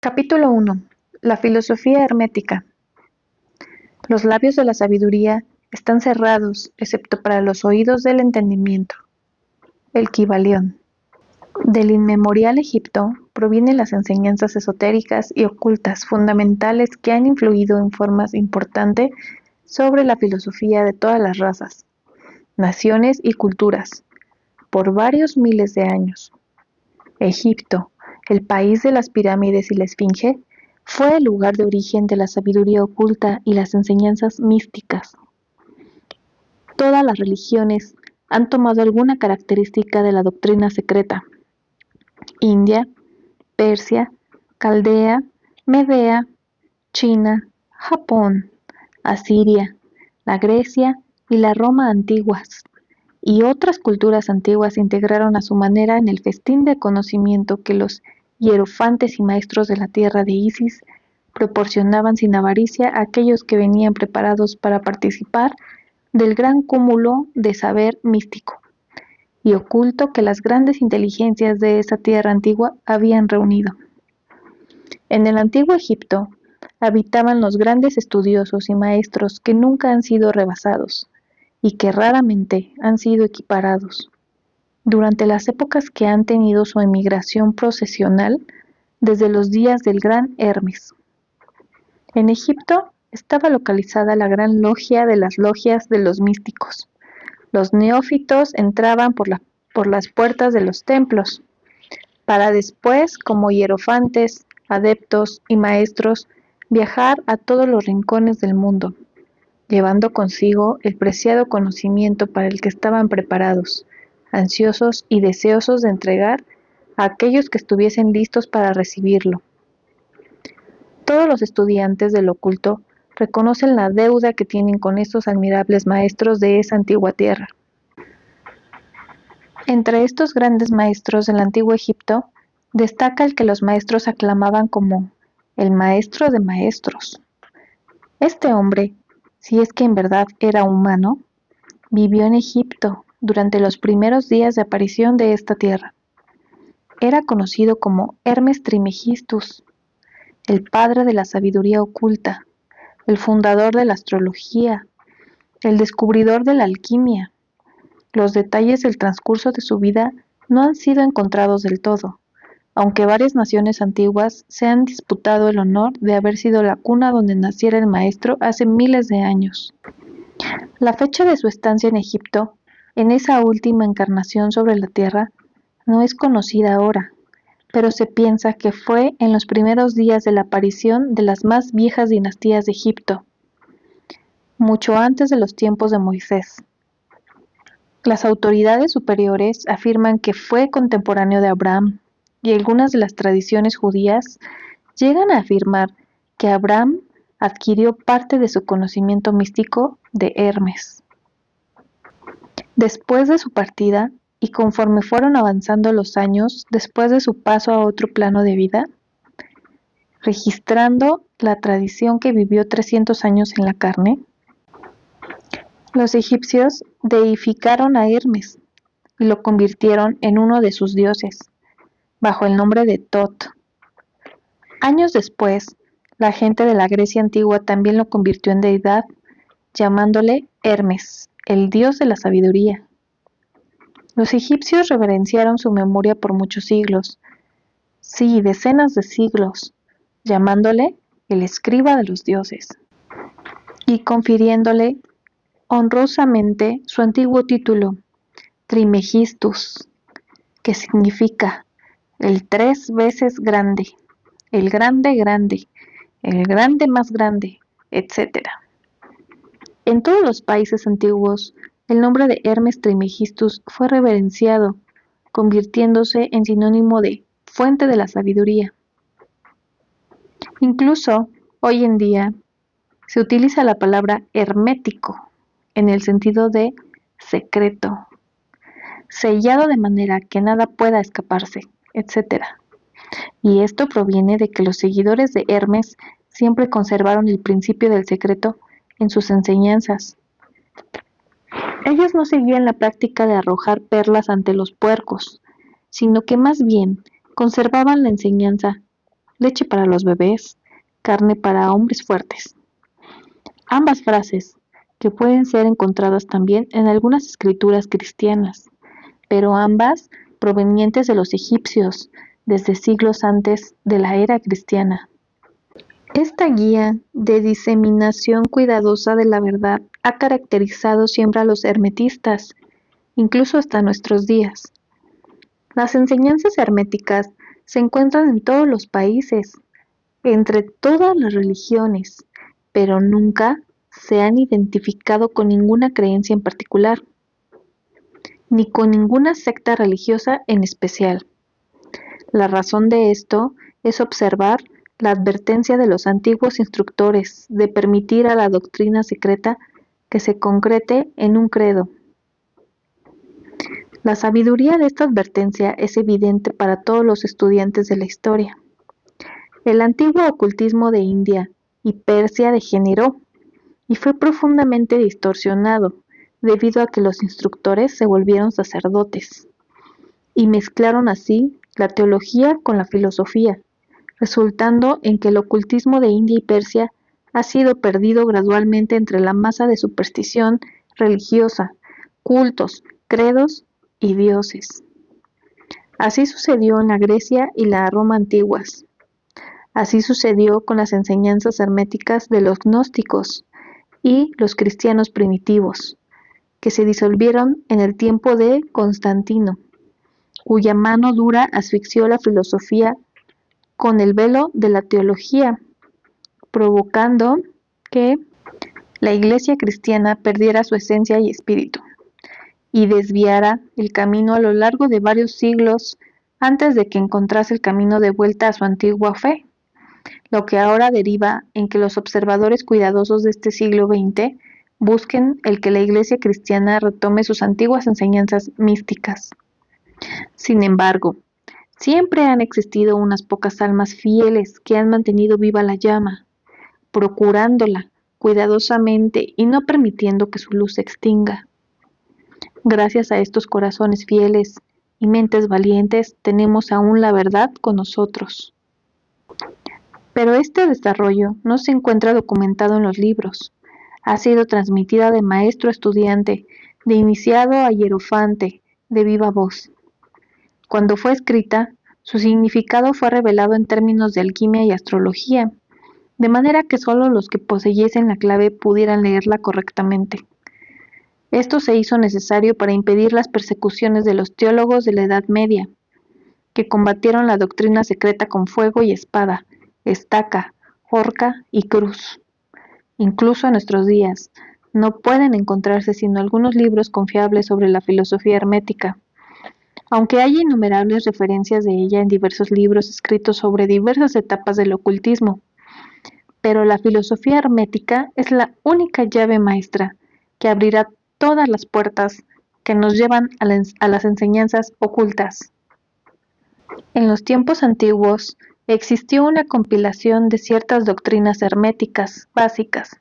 Capítulo 1. La filosofía hermética. Los labios de la sabiduría están cerrados, excepto para los oídos del entendimiento. El Kybalión. Del inmemorial Egipto provienen las enseñanzas esotéricas y ocultas fundamentales que han influido en formas importantes sobre la filosofía de todas las razas, naciones y culturas, por varios miles de años. Egipto, el país de las pirámides y la esfinge, fue el lugar de origen de la sabiduría oculta y las enseñanzas místicas. Todas las religiones han tomado alguna característica de la doctrina secreta. India, Persia, Caldea, Medea, China, Japón, Asiria, la Grecia y la Roma antiguas, y otras culturas antiguas integraron a su manera en el festín de conocimiento que los hierofantes y maestros de la tierra de Isis proporcionaban sin avaricia a aquellos que venían preparados para participar del gran cúmulo de saber místico y oculto que las grandes inteligencias de esa tierra antigua habían reunido. En el antiguo Egipto habitaban los grandes estudiosos y maestros que nunca han sido rebasados y que raramente han sido equiparados. Durante las épocas que han tenido su emigración procesional, desde los días del gran Hermes. En Egipto estaba localizada la gran logia de las logias de los místicos. Los neófitos entraban por las puertas de los templos, para después, como hierofantes, adeptos y maestros, viajar a todos los rincones del mundo, llevando consigo el preciado conocimiento para el que estaban preparados, ansiosos y deseosos de entregar a aquellos que estuviesen listos para recibirlo. Todos los estudiantes del oculto reconocen la deuda que tienen con estos admirables maestros de esa antigua tierra. Entre estos grandes maestros del antiguo Egipto, destaca el que los maestros aclamaban como el maestro de maestros. Este hombre, si es que en verdad era humano, vivió en Egipto durante los primeros días de aparición de esta tierra. Era conocido como Hermes Trismegistus, el padre de la sabiduría oculta, el fundador de la astrología, el descubridor de la alquimia. Los detalles del transcurso de su vida no han sido encontrados del todo, aunque varias naciones antiguas se han disputado el honor de haber sido la cuna donde naciera el maestro hace miles de años. La fecha de su estancia en Egipto, en esa última encarnación sobre la tierra, no es conocida ahora, pero se piensa que fue en los primeros días de la aparición de las más viejas dinastías de Egipto, mucho antes de los tiempos de Moisés. Las autoridades superiores afirman que fue contemporáneo de Abraham, y algunas de las tradiciones judías llegan a afirmar que Abraham adquirió parte de su conocimiento místico de Hermes. Después de su partida, y conforme fueron avanzando los años después de su paso a otro plano de vida, registrando la tradición que vivió 300 años en la carne, los egipcios deificaron a Hermes y lo convirtieron en uno de sus dioses, bajo el nombre de Tot. Años después, la gente de la Grecia antigua también lo convirtió en deidad, llamándole Hermes, el dios de la sabiduría. Los egipcios reverenciaron su memoria por muchos siglos, sí, decenas de siglos, llamándole el escriba de los dioses, y confiriéndole honrosamente su antiguo título, Trismegistus, que significa el 3 veces grande, el grande grande, el grande más grande, etc. En todos los países antiguos, el nombre de Hermes Trismegistus fue reverenciado, convirtiéndose en sinónimo de fuente de la sabiduría. Incluso, hoy en día, se utiliza la palabra hermético en el sentido de secreto, sellado de manera que nada pueda escaparse, etc. Y esto proviene de que los seguidores de Hermes siempre conservaron el principio del secreto en sus enseñanzas. Ellos no seguían la práctica de arrojar perlas ante los puercos, sino que más bien conservaban la enseñanza leche para los bebés, carne para hombres fuertes. Ambas frases, que pueden ser encontradas también en algunas escrituras cristianas, pero ambas provenientes de los egipcios, desde siglos antes de la era cristiana. Esta guía de diseminación cuidadosa de la verdad ha caracterizado siempre a los hermetistas, incluso hasta nuestros días. Las enseñanzas herméticas se encuentran en todos los países, entre todas las religiones, pero nunca se han identificado con ninguna creencia en particular, ni con ninguna secta religiosa en especial. La razón de esto es observar la advertencia de los antiguos instructores de permitir a la doctrina secreta que se concrete en un credo. La sabiduría de esta advertencia es evidente para todos los estudiantes de la historia. El antiguo ocultismo de India y Persia degeneró y fue profundamente distorsionado debido a que los instructores se volvieron sacerdotes y mezclaron así la teología con la filosofía, resultando en que el ocultismo de India y Persia ha sido perdido gradualmente entre la masa de superstición religiosa, cultos, credos y dioses. Así sucedió en la Grecia y la Roma antiguas. Así sucedió con las enseñanzas herméticas de los gnósticos y los cristianos primitivos, que se disolvieron en el tiempo de Constantino, cuya mano dura asfixió la filosofía con el velo de la teología, provocando que la Iglesia cristiana perdiera su esencia y espíritu, y desviara el camino a lo largo de varios siglos antes de que encontrase el camino de vuelta a su antigua fe, lo que ahora deriva en que los observadores cuidadosos de este siglo XX busquen el que la Iglesia cristiana retome sus antiguas enseñanzas místicas. Sin embargo, siempre han existido unas pocas almas fieles que han mantenido viva la llama, procurándola cuidadosamente y no permitiendo que su luz se extinga. Gracias a estos corazones fieles y mentes valientes, tenemos aún la verdad con nosotros. Pero este desarrollo no se encuentra documentado en los libros. Ha sido transmitida de maestro a estudiante, de iniciado a hierofante, de viva voz. Cuando fue escrita, su significado fue revelado en términos de alquimia y astrología, de manera que solo los que poseyesen la clave pudieran leerla correctamente. Esto se hizo necesario para impedir las persecuciones de los teólogos de la Edad Media, que combatieron la doctrina secreta con fuego y espada, estaca, horca y cruz. Incluso en nuestros días, no pueden encontrarse sino algunos libros confiables sobre la filosofía hermética, aunque hay innumerables referencias de ella en diversos libros escritos sobre diversas etapas del ocultismo. Pero la filosofía hermética es la única llave maestra que abrirá todas las puertas que nos llevan a las enseñanzas ocultas. En los tiempos antiguos existió una compilación de ciertas doctrinas herméticas básicas,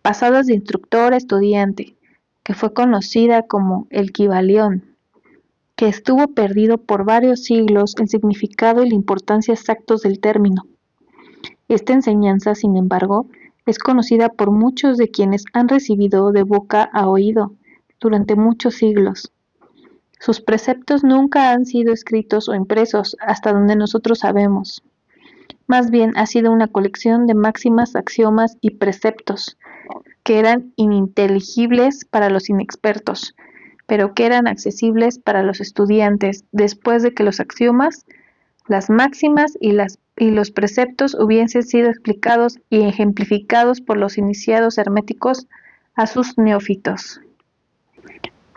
pasadas de instructor a estudiante, que fue conocida como el Kybalión, que estuvo perdido por varios siglos el significado y la importancia exactos del término. Esta enseñanza, sin embargo, es conocida por muchos de quienes han recibido de boca a oído durante muchos siglos. Sus preceptos nunca han sido escritos o impresos hasta donde nosotros sabemos. Más bien ha sido una colección de máximas, axiomas y preceptos que eran ininteligibles para los inexpertos, pero que eran accesibles para los estudiantes después de que los axiomas, las máximas y los preceptos hubiesen sido explicados y ejemplificados por los iniciados herméticos a sus neófitos.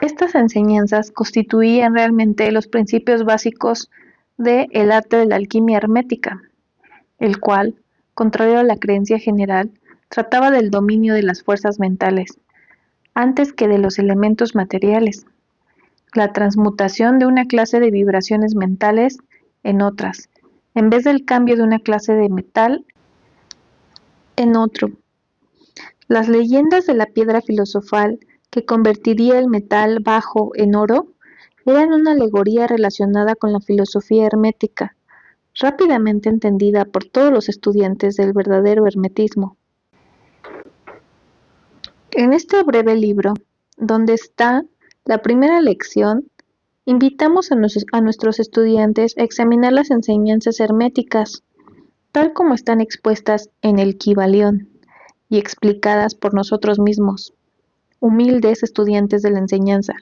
Estas enseñanzas constituían realmente los principios básicos del arte de la alquimia hermética, el cual, contrario a la creencia general, trataba del dominio de las fuerzas mentales, antes que de los elementos materiales, la transmutación de una clase de vibraciones mentales en otras, en vez del cambio de una clase de metal en otro. Las leyendas de la piedra filosofal que convertiría el metal bajo en oro eran una alegoría relacionada con la filosofía hermética, rápidamente entendida por todos los estudiantes del verdadero hermetismo. En este breve libro, donde está la primera lección, invitamos a nuestros estudiantes a examinar las enseñanzas herméticas, tal como están expuestas en el Kybalión y explicadas por nosotros mismos, humildes estudiantes de la enseñanza,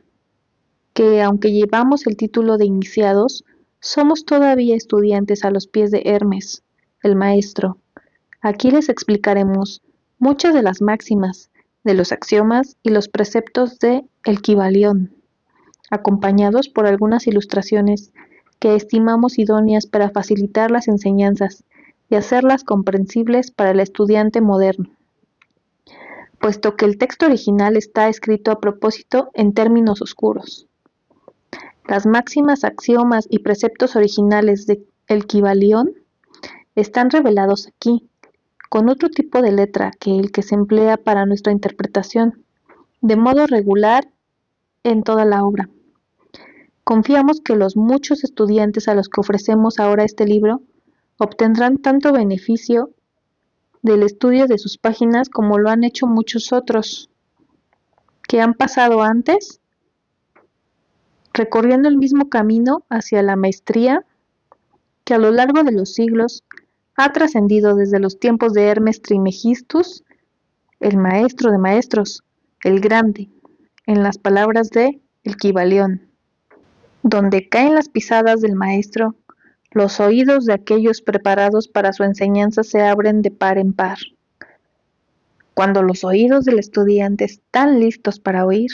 que aunque llevamos el título de iniciados, somos todavía estudiantes a los pies de Hermes, el maestro. Aquí les explicaremos muchas de las máximas, de los axiomas y los preceptos de el Kybalión, acompañados por algunas ilustraciones que estimamos idóneas para facilitar las enseñanzas y hacerlas comprensibles para el estudiante moderno, puesto que el texto original está escrito a propósito en términos oscuros. Las máximas, axiomas y preceptos originales de el Kybalión están revelados aquí, con otro tipo de letra que el que se emplea para nuestra interpretación, de modo regular en toda la obra. Confiamos que los muchos estudiantes a los que ofrecemos ahora este libro obtendrán tanto beneficio del estudio de sus páginas como lo han hecho muchos otros que han pasado antes, recorriendo el mismo camino hacia la maestría que a lo largo de los siglos ha trascendido desde los tiempos de Hermes Trismegistus, el maestro de maestros, el grande, en las palabras de el Kybalión. Donde caen las pisadas del maestro, los oídos de aquellos preparados para su enseñanza se abren de par en par. Cuando los oídos del estudiante están listos para oír,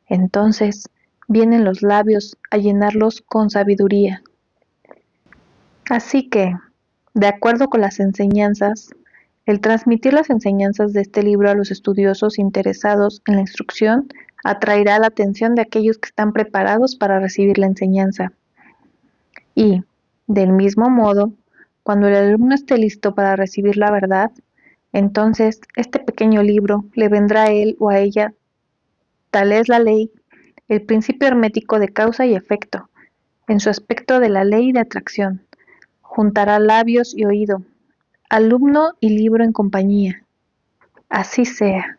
entonces vienen los labios a llenarlos con sabiduría. Así que, de acuerdo con las enseñanzas, el transmitir las enseñanzas de este libro a los estudiosos interesados en la instrucción atraerá la atención de aquellos que están preparados para recibir la enseñanza. Y, del mismo modo, cuando el alumno esté listo para recibir la verdad, entonces este pequeño libro le vendrá a él o a ella. Tal es la ley, el principio hermético de causa y efecto, en su aspecto de la ley de atracción. Juntará labios y oído, alumno y libro en compañía. Así sea.